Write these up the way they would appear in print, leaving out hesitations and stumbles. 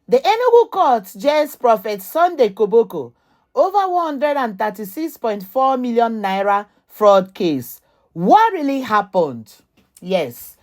The Enugu Court jails Prophet Sunday Koboko over 136.4 million naira fraud case. What really happened? Yes,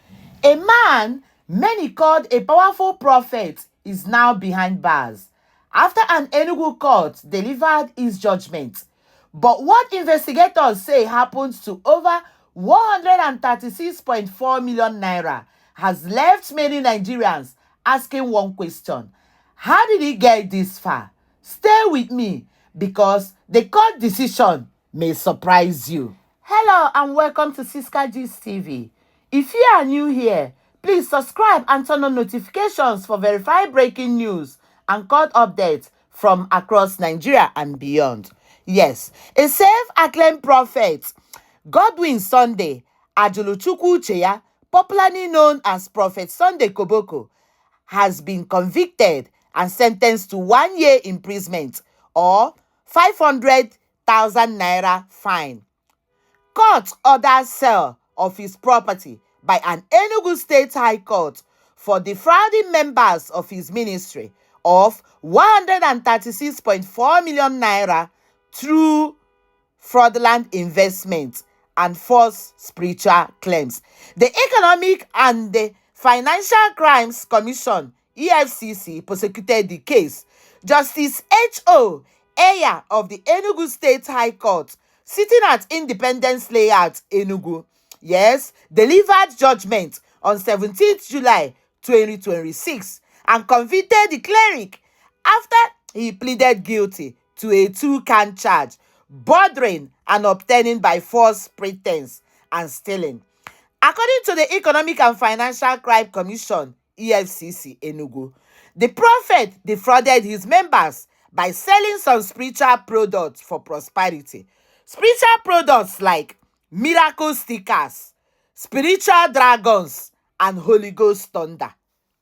a man many called a powerful prophet is now behind bars after an Enugu court delivered its judgment. But what investigators say happened to over 136.4 million naira has left many Nigerians asking one question: how did he get this far? Stay with me because the court decision may surprise you. Hello and welcome to CISCA Gist TV. If you are new here, please subscribe and turn on notifications for verified breaking news and court updates from across Nigeria and beyond. Yes, a self-acclaimed prophet, Godwin Sunday Ajuluchukwucheya, popularly known as Prophet Sunday Koboko, has been convicted and sentenced to 1 year imprisonment or 500,000 naira fine. Court orders sale of his property by an Enugu State High Court for defrauding members of his ministry of 136.4 million naira through fraudulent investment and false spiritual claims. The Economic and the Financial Crimes Commission, EFCC, prosecuted the case. Justice H.O. Eya of the Enugu State High Court, sitting at Independence Layout, Enugu, delivered judgment on 17th July 2026 and convicted the cleric after he pleaded guilty to a 2-count charge bordering and obtaining by false pretense and stealing. According to the Economic and Financial Crime Commission, EFCC, Enugu, the prophet defrauded his members by selling some spiritual products for prosperity. Spiritual products like miracle stickers, spiritual dragons, and Holy Ghost thunder.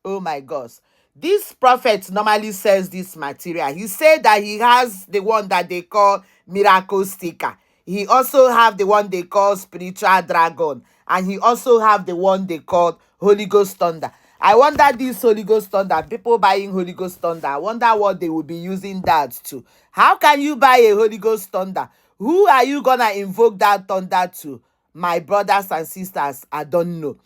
Oh my gosh. This prophet normally sells this material. He said that he has the one that they call miracle sticker. He also have the one they call spiritual dragon. And he also have the one they call Holy Ghost thunder. I wonder this Holy Ghost thunder, people buying Holy Ghost thunder, I wonder what they will be using that to. How can you buy a Holy Ghost thunder? Who are you gonna invoke that thunder to? My brothers and sisters, I don't know.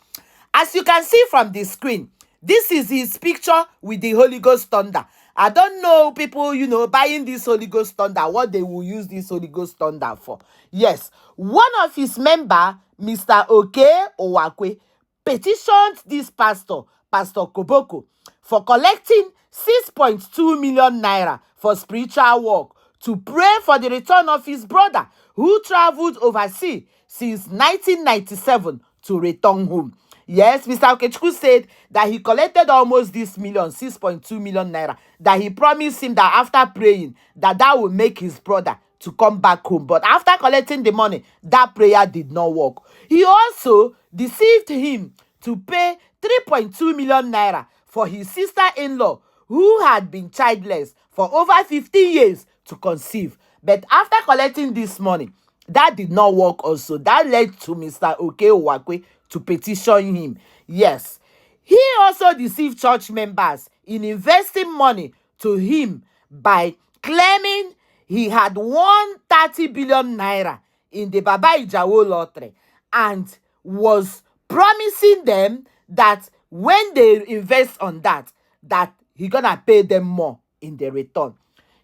As you can see from the screen, this is his picture with the Holy Ghost thunder. I don't know people, buying this Holy Ghost thunder, what they will use this Holy Ghost thunder for. Yes, one of his member, Mr. Oke Owakwe, petitioned this pastor, Pastor Koboko, for collecting 6.2 million naira for spiritual work to pray for the return of his brother who traveled overseas since 1997 to return home. Yes, Mr. Okechukwu said that he collected almost this 6.2 million naira, that he promised him that after praying, that will make his brother to come back home. But after collecting the money, that prayer did not work. He also deceived him to pay 3.2 million naira for his sister-in-law who had been childless for over 15 years to conceive. But after collecting this money, that did not work also. That led to Mr. Oke Owakwe to petition him. Yes, he also deceived church members in investing money to him by claiming he had won 30 billion naira in the Baba Ijawo lottery and was promising them that when they invest on that he gonna pay them more in the return.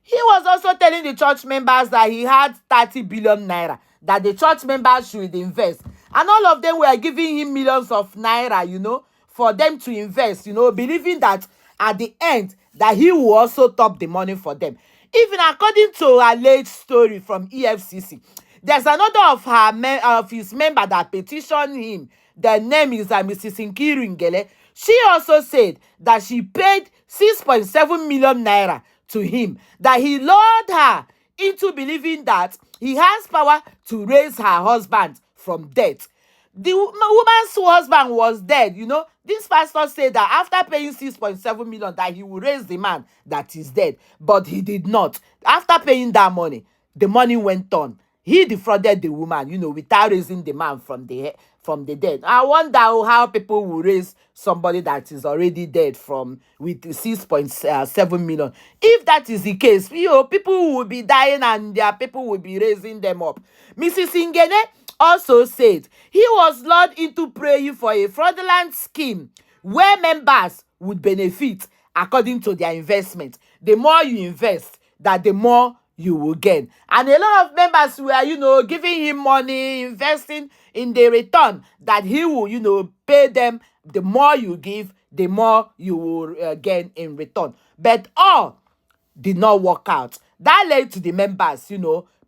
He was also telling the church members that he had 30 billion naira, that the church members should invest. And all of them were giving him millions of naira, for them to invest, believing that at the end, that he will also top the money for them. Even according to a alleged story from EFCC, there's another of his member that petitioned him. The name is Mrs. Nkiru Ngele. She also said that she paid 6.7 million naira to him, that he lured her into believing that he has power to raise her husband from death. The woman's husband was dead. This pastor said that after paying 6.7 million, that he will raise the man that is dead. But he did not. After paying that money, the money went on. he defrauded the woman, without raising the man from the dead. I wonder how people will raise somebody that is already dead from with 6.7 million. If that is the case, people will be dying and their people will be raising them up. Mrs. Ngene also said he was lured into praying for a fraudulent scheme where members would benefit according to their investment. The more you invest, that the more you will gain. And a lot of members were, giving him money, investing in the return that he will, pay them. The more you give, the more you will gain in return. But all did not work out. That led to the members,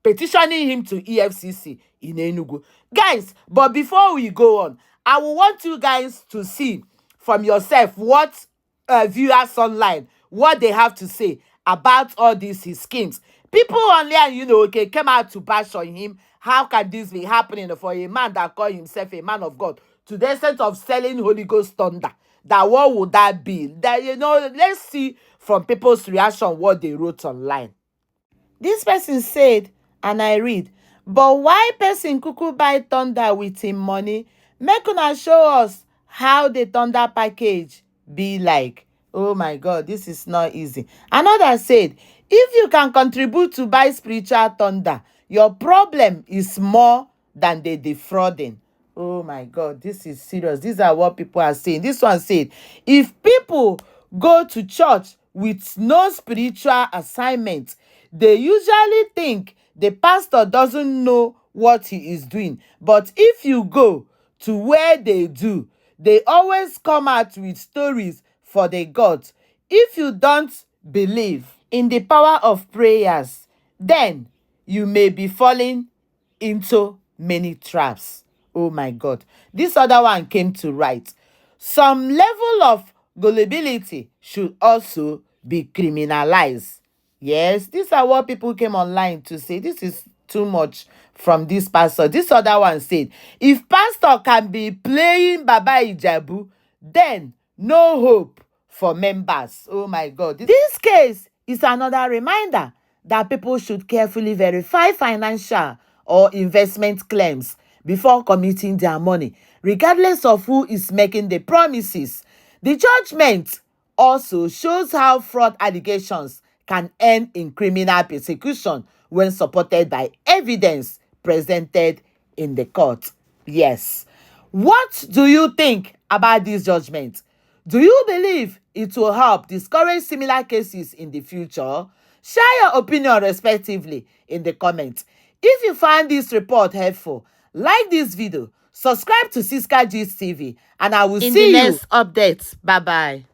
petitioning him to EFCC in Enugu. Guys, but before we go on, I will want you guys to see from yourself what viewers online, what they have to say about all these his schemes. People online, came out to bash on him. How can this be happening for a man that called himself a man of God to the extent of selling Holy Ghost thunder? That what would that be? That, let's see from people's reaction what they wrote online. This person said, and I read, but why person kuku buy thunder with him money? Make una show us how the thunder package be like. Oh my God, this is not easy. Another said, if you can contribute to buy spiritual thunder, your problem is more than the defrauding. Oh my God, this is serious. These are what people are saying. This one said, if people go to church with no spiritual assignment, they usually think the pastor doesn't know what he is doing. But if you go to where they do, they always come out with stories for the gods. If you don't believe in the power of prayers, then you may be falling into many traps. Oh my God. This other one came to write, some level of gullibility should also be criminalized. Yes, these are what people came online to say. This is too much from this pastor. This other one said, if pastor can be playing Baba Ijebu, then no hope for members. Oh my God. This case is another reminder that people should carefully verify financial or investment claims before committing their money, regardless of who is making the promises. The judgment also shows how fraud allegations can end in criminal persecution when supported by evidence presented in the court. Yes. What do you think about this judgment? Do you believe it will help discourage similar cases in the future? Share your opinion respectively in the comments. If you find this report helpful, like this video, subscribe to CISCA Gist TV, and I will see you in the next updates. Bye-bye.